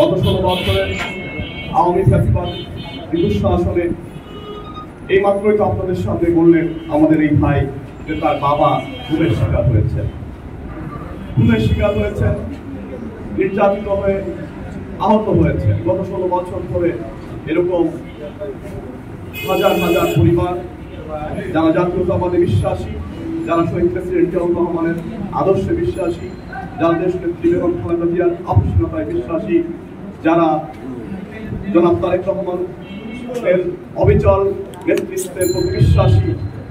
গত 16 বছরের আওয়ামী ফ্যাসিবাদ বিরুদ্ধ শাসনে এই মাত্রই তো আপনাদের সামনে বললেন আমাদের এই ভাই যে তার বাবা খুনের শিকার হয়েছেন, নির্যাতিত হয়ে আহত হয়েছে। গত 16 বছর ধরে এরকম হাজার হাজার পরিবার যারা জাতীয়তাবাদে বিশ্বাসী, যারা শহীদ প্রেসিডেন্ট জিয়াউর রহমানের আদর্শে বিশ্বাসী, যারা দেশনেত্রী বেগম খালেদা জিয়ার আপসীনতায় বিশ্বাসী, যারা জনাব তারেক রহমানের অবিচল নেতৃত্বের প্রতি বিশ্বাসী,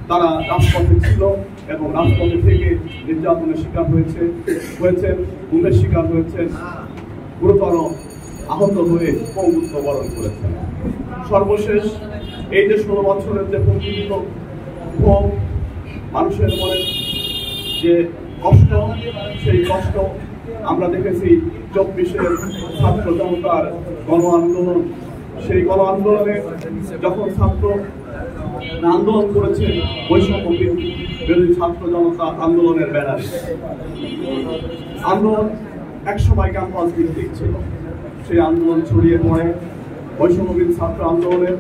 তারা রাজপথে ছিল এবং রাজপথে থেকে নির্যাতনের শিকার হয়েছেন, গুমের শিকার হয়েছেন, গুরুতর আহত হয়ে পঙ্গুত্ব বরণ করেছেন। সর্বশেষ এই যে 16 বছরের যে প্রকৃত ভোগ, মানুষের মনে যে কষ্ট, সেই কষ্ট আমরা দেখেছি 24-এর ছাত্র জনতার গণ আন্দোলন। সেই গণ আন্দোলনে যখন ছাত্র আন্দোলন করেছে বৈষম্য বিরোধী ছাত্র জনতা আন্দোলনের ব্যানারে, আন্দোলন একসময় ক্যাম্পাস ভিত্তিক ছিল। সেই আন্দোলন ছড়িয়ে পড়ে বৈষম্য বিরোধী ছাত্র আন্দোলনের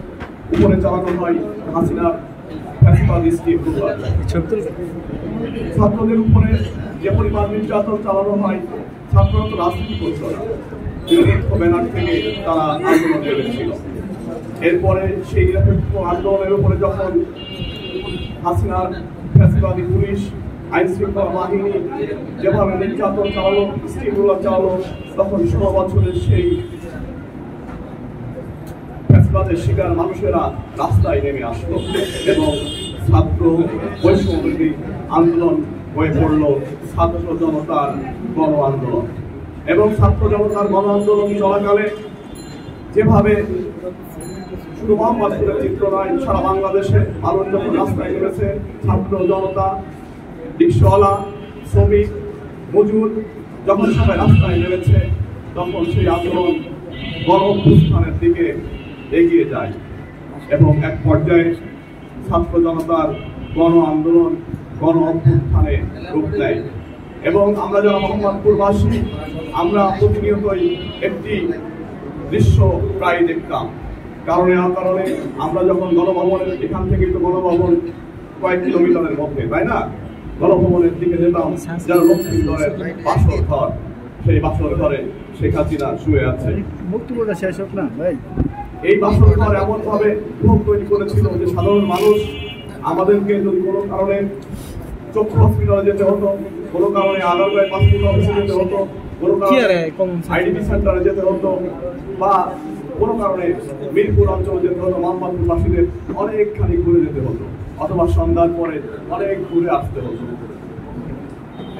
উপরে চালানো হয় হাসিনার ফ্যাসিবাদী স্কিম। ছাত্রদের উপরে যে পরিমাণ নির্যাতন চালানো হয়, ছাত্ররা তো রাজনীতি করছিল না, নিরপেক্ষ ব্যানার থেকে তারা আন্দোলন করেছিল। এরপরে সেই নিরপেক্ষ আন্দোলনের উপরে যখন হাসিনার ফ্যাসিবাদী পুলিশ, আইন শৃঙ্খলা বাহিনী যেভাবে নির্যাতন চালালো, স্টিমগুলো চালালো, তখন 16 বছরের সেই ফ্যাসিবাদের শিকার মানুষেরা রাস্তায় নেমে আসলো এবং ছাত্র বৈষম্যবিরোধী আন্দোলন হয়ে পড়ল ছাত্র জনতার গণ আন্দোলন। এবং ছাত্র জনতার গণ আন্দোলন চলাকালে যেভাবে শুধু মোহাম্মদপুরের চিত্র নয়, সারা বাংলাদেশে মানুষ যখন রাস্তায় নেমেছে, ছাত্র জনতা, রিক্সাওয়ালা, শ্রমিক, মজুর যখন সবাই রাস্তায় নেমেছে, তখন সেই আন্দোলন গণ অভ্যুত্থানের দিকে এগিয়ে যায় এবং এক পর্যায়ে ছাত্র জনতার গণ আন্দোলন গণ অভ্যুত্থানে রূপ নেয়। এবং আমরা যারা মোহাম্মদপুরবাসী, আমরা প্রতিনিয়তই একটি দৃশ্য প্রায় দেখতাম। কারণে আমরা যখন গণভবনের, এখান থেকে তো গণভবন কয়েক কিলোমিটারের মধ্যে, তাই না, গণভবনের দিকে যেতাম, যারা লক্ষ্মীন্দরের বাসর ঘর, সেই বাসর ঘরে শেখ হাসিনা শুয়ে আছে। মুক্তিপূর্ণ শেষ হোক না ভাই। এই বাসর ঘর এমন ভাবে গ্রহণ তৈরি করেছিল যে সাধারণ মানুষ আমাদেরকে যদি কোনো কারণে চক্ষু হসপিটালে যেতে হতো, কোনো কারণে আগারগাঁও পাসপোর্ট অফিসে যেতে হতো, কোনো কারণে আইডিপি সেন্টারে যেতে হতো, বা কোনো কারণে মিরপুর অঞ্চলে যেতে হতো, মোহাম্মদপুরবাসীদের অনেকখানি ঘুরে যেতে হতো, অথবা সন্ধ্যার পরে অনেক ঘুরে আসতে হতো।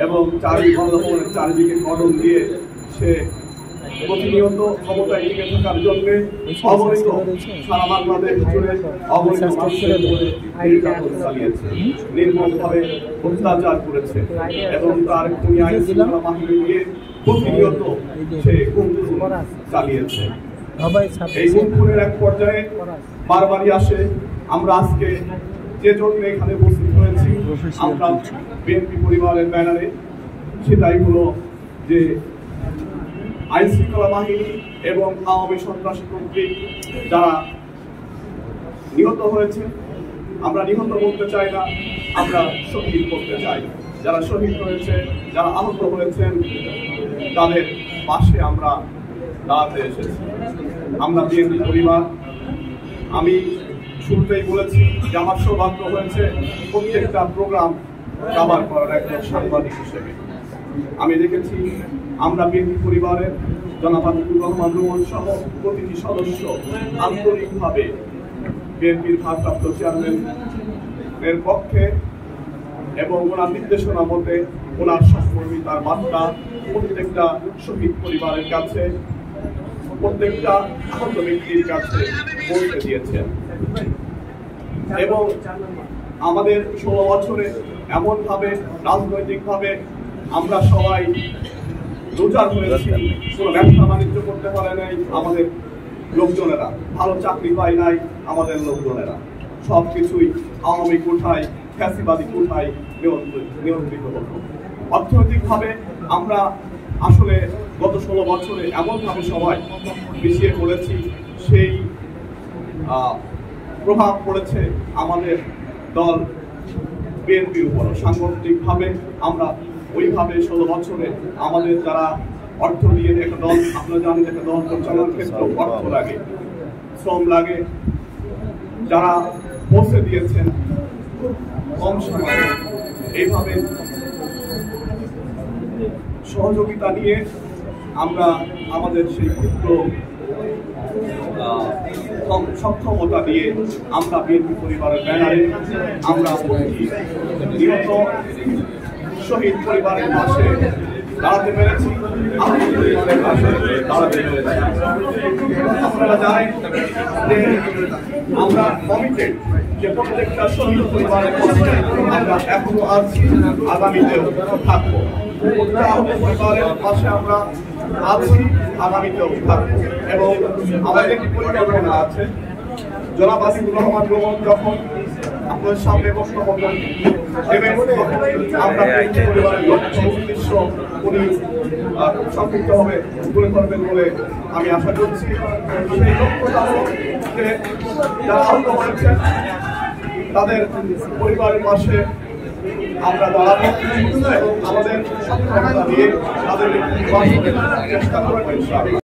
এবং চারিদিকে কর্ডন দিয়ে সে প্রতিনিয়ত ক্ষমতায় টিকে থাকার জন্য অবৈধ সারা বাংলাদেশ জুড়ে অবৈধ মানুষের উপরে নির্যাতন চালিয়েছে, নির্মমভাবে অত্যাচার করেছে এবং তার খুনি আইন শৃঙ্খলা বাহিনী দিয়ে প্রতিনিয়ত সে খুন চালিয়েছে। এই খুনের এক পর্যায়ে বারবারই আসে। আমরা আজকে যে জন্য এখানে উপস্থিত হয়েছি, আমরা বিএনপি পরিবারের ব্যানারে, সেটাই হলো যে আইন শৃঙ্খলা বাহিনী এবং আওয়ামী সন্ত্রাসী কর্তৃক যারা নিহত হয়েছে, আমরা নিহত বলতে চাই না, আমরা শহীদ বলতে চাই। যারা শহীদ হয়েছে, যারা আহত হয়েছেন, তাদের পাশে আমরা দাঁড়াতে এসেছি। আমরা বিএনপি পরিবার, আমি শুরুতেই বলেছি যে আমার সৌভাগ্য হয়েছে প্রত্যেকটা প্রোগ্রাম কভার করার একজন সাংবাদিক হিসেবে। আমি দেখেছি আমরা বিএনপি পরিবারের জনাব আতিকুর রহমান রুমন সহ প্রতিটি সদস্য আন্তরিকভাবে বিএনপির ভারপ্রাপ্ত চেয়ারম্যানের পক্ষে এবং ওনার নির্দেশনা মতে ওনার সহকর্মিতার বার্তা প্রত্যেকটা শহীদ পরিবারের কাছে, প্রত্যেকটা আহত ব্যক্তির কাছে পৌঁছে দিয়েছেন। এবং আমাদের 16 বছরে এমনভাবে রাজনৈতিকভাবে আমরা সবাই রোজগার হয়েছি, কোনো ব্যবসা বাণিজ্য করতে পারে নাই আমাদের লোকজনেরা, ভালো চাকরি পায় নাই আমাদের লোকজনেরা, সবকিছুই আওয়ামী কোঠায়, ফ্যাসিবাদী কোঠায় নিয়ন্ত্রিত হতো। অর্থনৈতিকভাবে আমরা আসলে গত 16 বছরে এমনভাবে সবাই পিছিয়ে পড়েছি, সেই প্রভাব পড়েছে আমাদের দল বিএনপির উপর। সাংগঠনিকভাবে আমরা ওইভাবে 16 বছরে আমাদের যারা অর্থ দিয়ে একটা দল, আপনারা জানেন একটা দল পরিচালনার ক্ষেত্রে অর্থ লাগে, শ্রম লাগে, যারা পৌঁছে দিয়েছেন খুব কম সময়ে এইভাবে সহযোগিতা নিয়ে আমরা আমাদের সেই ক্ষুদ্র সক্ষমতা দিয়ে আমরা বিএনপি পরিবারের ব্যানারে আমরা নিহত শহীদ পরিবারের পাশে দাঁড়াতে পেরেছি, আমাদের পরিবারের পাশে দাঁড়াতে পেরেছি। আপনারা জানেন যে আমরা কমিটেড যে প্রত্যেকটা শহীদ পরিবারের পাশে আমরা এখনো আছি, আগামীতেও থাকবো। প্রত্যেকটা আহত পরিবারের পাশে আমরা আছি, আগামীতেও থাকবো। এবং আমাদের একটি পরিকল্পনা আছে, জনাব আসিফুর রহমান রোমন যখন আপনাদের সামনে বক্তব্য দেবেন, আমরা পরিবারের লক্ষ্য উদ্দেশ্য উনি খুব সংক্ষিপ্তভাবে তুলে ধরবেন বলে আমি আশা করছি। সেই লক্ষ্যটা হল যে যারা আহত হয়েছেন তাদের পরিবারের পাশে আমরা দাঁড়াবো এবং আমাদের সক্ষমতা দিয়ে তাদের চেষ্টা করবো।